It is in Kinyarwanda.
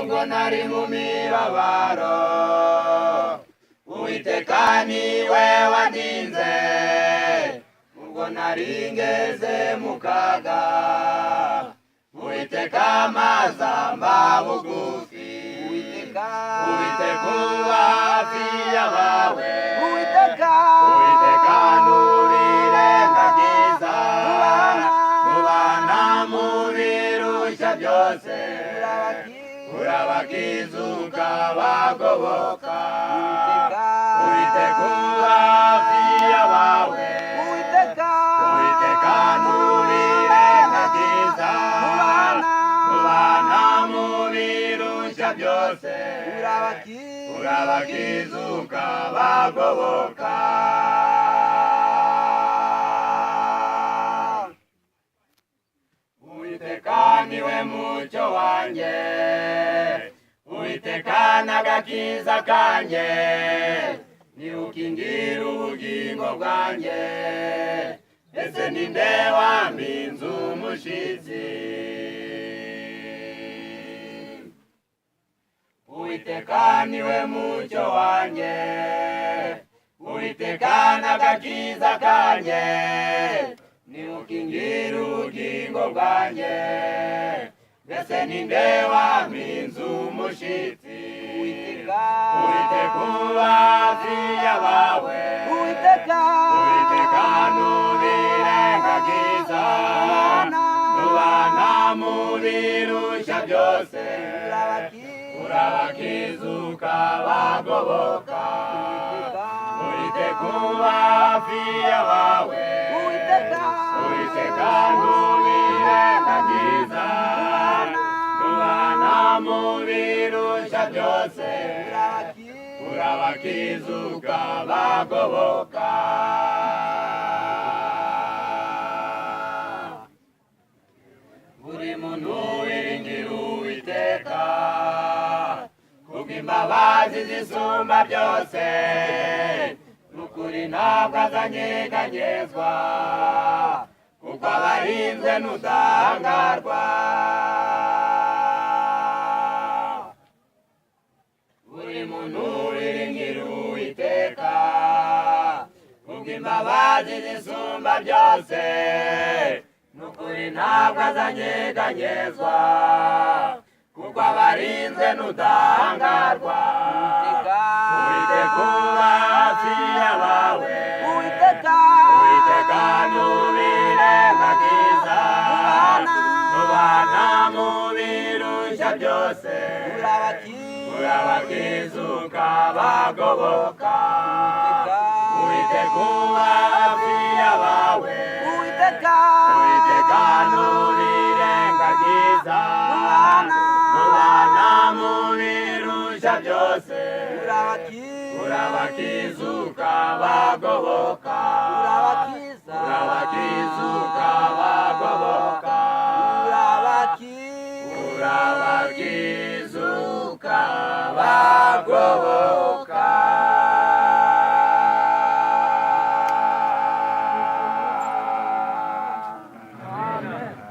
ubwo nari mu mibabaro Uwiteka niwe wandinze ubwo nari ngeze mu kaga Uwiteka amazamba bugufi Uwiteka uba hafi y'abawe Uwiteka ntubirengagiza mubana mu birushya byose urabakiza ukabagoboka Uwiteka uba hafi y'abawe Uwiteka ntubirengagiza mubana mu birushya byose urabakiza ukabagoboka Uwiteka niwe mucyo wanjye Uwiteka n'agakiza kanjye ni ukingira ubugingo bwanjye ese ninde wampinze umushitsi Uwiteka niwe mucyo wanjye Uwiteka n'agakiza kanjye ni ukingira ubugingo bwanjye mbese ninde wampinze umushitsi Uwiteka uba hafi y'abawe Uwiteka ntubirengagiza mubana mu birushya byose urabakiza ukabagoboka Uwiteka uba hafi y'abawe Uwiteka ntubirengagiza mubana mu birushya byose urabakiza ukabagoboka buri muntu wiringira Uwiteka kubw'imbabazi zisumba byose n'ukuri ntabwo azanyeganyezwa kuko abarinzwe n'udahangarwa buri muntu wiringira Uwiteka kubw'imbabazi zisumba byose n'ukuri ntabwo azanyeganyezwa kuko abarinzwe n'udahangarwa Uwiteka uba hafi y'abawe Uwiteka ntubirengagiza mubana mu birushya byose urabakiza ukabagoboka Uwiteka uba hafi y'abawe Uwiteka ntubirengagiza mubana mu birushya byose urabakiza ukabagoboka urabakiza ukabagoboka urabakiza ukabagoboka